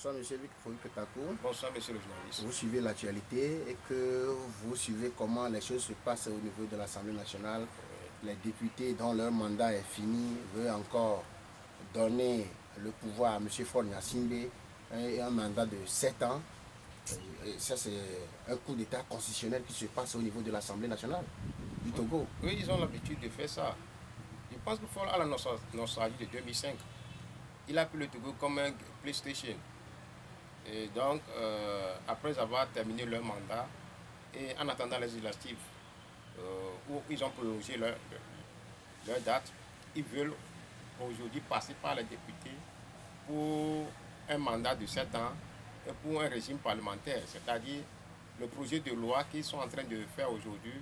Bonsoir, monsieur Vic Ketakou. Bonsoir, monsieur le journaliste. Vous suivez l'actualité et que vous suivez comment les choses se passent au niveau de l'Assemblée nationale. Les députés dont leur mandat est fini veulent encore donner le pouvoir à M. Faure Gnassingbé et un mandat de 7 ans. Et ça, c'est un coup d'État constitutionnel qui se passe au niveau de l'Assemblée nationale du Togo. Oui, ils ont l'habitude de faire ça. Je pense que Faure a la nostalgie de 2005. Il a pris le Togo comme un PlayStation. Et donc, après avoir terminé leur mandat, et en attendant les législatives, où ils ont prolongé leur date, ils veulent aujourd'hui passer par les députés pour un mandat de 7 ans et pour un régime parlementaire. C'est-à-dire, le projet de loi qu'ils sont en train de faire aujourd'hui,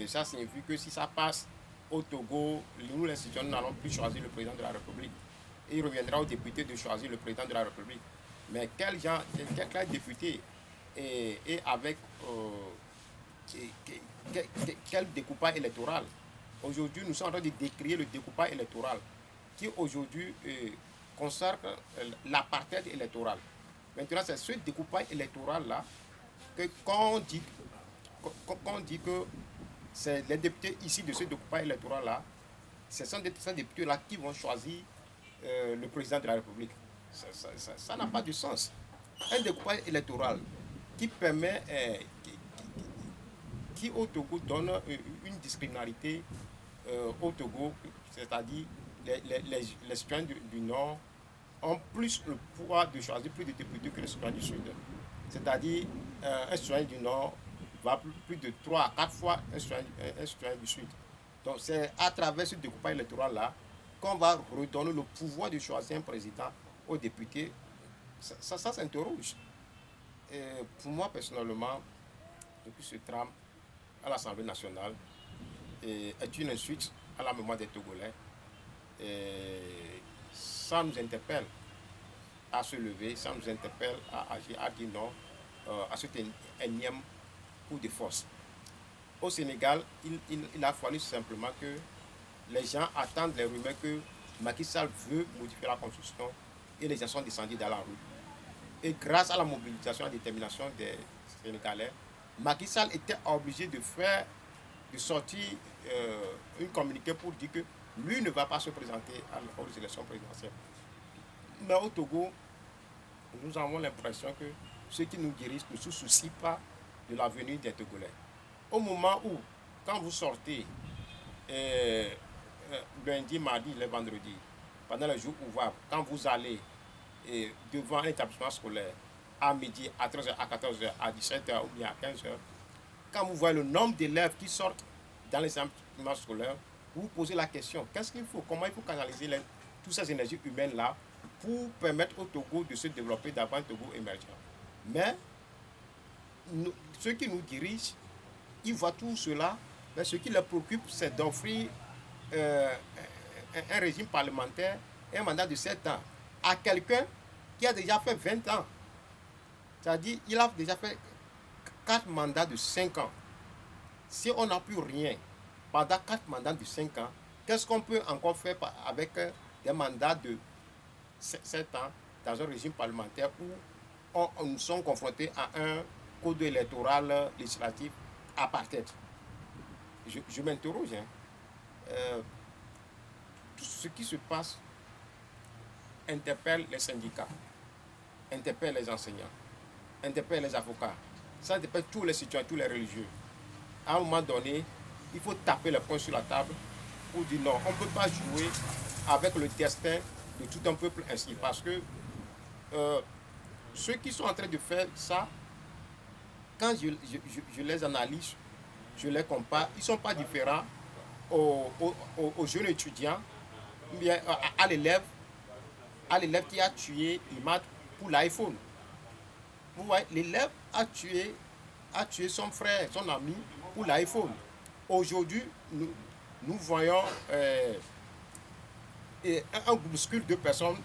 ça signifie que si ça passe au Togo, nous les citoyens n'allons plus choisir le président de la République. Et il reviendra aux députés de choisir le président de la République. Mais quel député et avec quel découpage électoral? Aujourd'hui, nous sommes en train de décrire le découpage électoral qui aujourd'hui consacre l'apartheid électoral. Maintenant, c'est ce découpage électoral-là que quand on dit que c'est les députés ici de ce découpage électoral-là, ce sont ces députés-là qui vont choisir le président de la République. Ça n'a pas de sens. Un découpage électoral qui permet, qui au Togo donne une discriminalité au Togo, c'est-à-dire les citoyens du Nord ont plus le pouvoir de choisir plus de députés que les citoyens du Sud. C'est-à-dire un citoyen du Nord va plus de 3 à 4 fois un citoyen du Sud. Donc c'est à travers ce découpage électoral-là qu'on va redonner le pouvoir de choisir un président aux députés. Ça s'interroge. Pour moi, personnellement, depuis ce trame à l'Assemblée nationale est une insulte à la mémoire des Togolais. Et ça nous interpelle à se lever, ça nous interpelle à agir, à dire non à cet énième coup de force. Au Sénégal, il a fallu simplement que les gens attendent les rumeurs que Macky Sall veut modifier la constitution et les gens sont descendus dans la rue. Et grâce à la mobilisation et la détermination des Sénégalais, Macky Sall était obligé de sortir une communiqué pour dire que lui ne va pas se présenter aux élections présidentielles. Mais au Togo, nous avons l'impression que ceux qui nous dirigent ne se soucient pas de l'avenir des Togolais. Au moment où, quand vous sortez lundi, mardi, le vendredi, pendant les jours ouvrables, quand vous allez devant un établissement scolaire à midi, à 13h, à 14h, à 17h ou bien à 15h, quand vous voyez le nombre d'élèves qui sortent dans les établissements scolaires, vous vous posez la question, qu'est-ce qu'il faut, comment il faut canaliser toutes ces énergies humaines-là pour permettre au Togo de se développer, d'avoir un Togo émergent. Mais ceux qui nous dirigent, ils voient tout cela, mais ce qui les préoccupe, c'est d'offrir un régime parlementaire et un mandat de 7 ans à quelqu'un qui a déjà fait 20 ans. C'est-à-dire qu'il a déjà fait 4 mandats de 5 ans. Si on n'a plus rien pendant 4 mandats de 5 ans, qu'est-ce qu'on peut encore faire avec des mandats de 7 ans dans un régime parlementaire où nous sommes confrontés à un code électoral législatif apartheid? Je m'interroge. Tout ce qui se passe interpelle les syndicats, interpelle les enseignants, interpelle les avocats, ça interpelle tous les citoyens, tous les religieux. À un moment donné, il faut taper les poings sur la table pour dire non, on ne peut pas jouer avec le destin de tout un peuple ainsi. Parce que ceux qui sont en train de faire ça, quand je les analyse, je les compare, ils ne sont pas différents aux jeunes étudiants, ou bien à l'élève qui a tué Imad pour l'iPhone. Vous voyez, l'élève a tué son frère, son ami pour l'iPhone. Aujourd'hui, nous voyons un groupuscule de personnes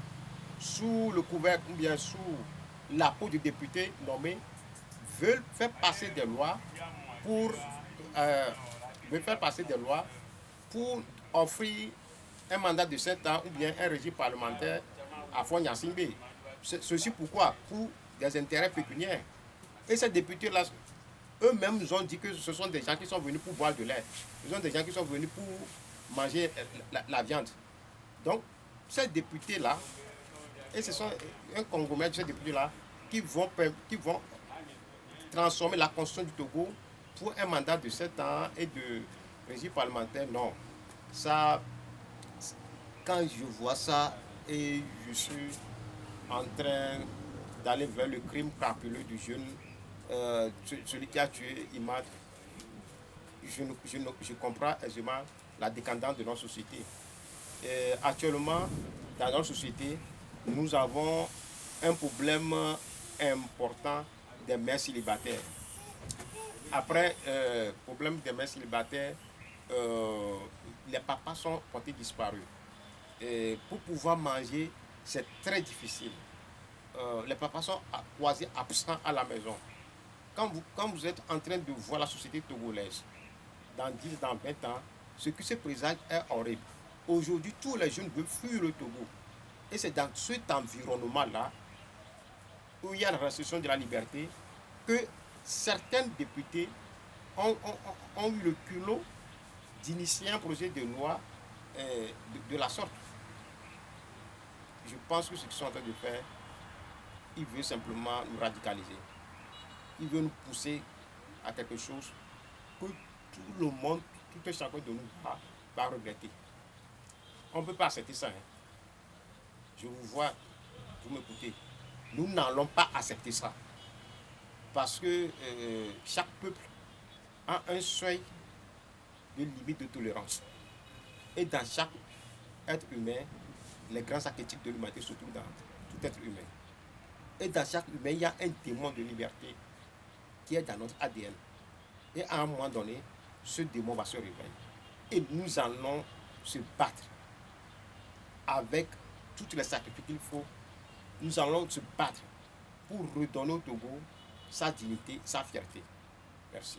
sous le couvercle ou bien sous la peau du député nommé veulent faire passer des lois pour offrir un mandat de 7 ans ou bien un régime parlementaire à Faure Gnassingbé. Ceci pourquoi? Pour des intérêts pécuniaires. Et ces députés-là, eux-mêmes nous ont dit que ce sont des gens qui sont venus pour boire de lait. Ce sont des gens qui sont venus pour manger la viande. Donc, ces députés-là, et ce sont un conglomérat de ces députés-là qui vont transformer la constitution du Togo pour un mandat de 7 ans et de régime parlementaire. Non. Ça, quand je vois ça et je suis en train d'aller vers le crime crapuleux du jeune, celui qui a tué Imad, je comprends aisément la décadence de notre société. Actuellement, dans notre société, nous avons un problème important des mères célibataires. Après problème des mères célibataires, les papas sont portés disparus. Et pour pouvoir manger, c'est très difficile. Les papas sont quasi absents à la maison. Quand vous êtes en train de voir la société togolaise, dans 10, dans 20 ans, ce qui se présente est horrible. Aujourd'hui, tous les jeunes veulent fuir le Togo. Et c'est dans cet environnement-là, où il y a la restriction de la liberté, que certains députés ont eu le culot d'initier un projet de loi de la sorte. Je pense que ce qu'ils sont en train de faire, ils veulent simplement nous radicaliser. Ils veulent nous pousser à quelque chose que tout le monde, tout un chacun de nous va regretter. On ne peut pas accepter ça. Hein. Je vous vois, vous m'écoutez. Nous n'allons pas accepter ça. Parce que chaque peuple a un seuil de limite de tolérance. Et dans chaque être humain, les grands archétypes de l'humanité se trouvent dans tout être humain. Et dans chaque humain, il y a un démon de liberté qui est dans notre ADN. Et à un moment donné, ce démon va se réveiller. Et nous allons se battre avec toutes les sacrifices qu'il faut. Nous allons se battre pour redonner au Togo sa dignité, sa fierté. Merci.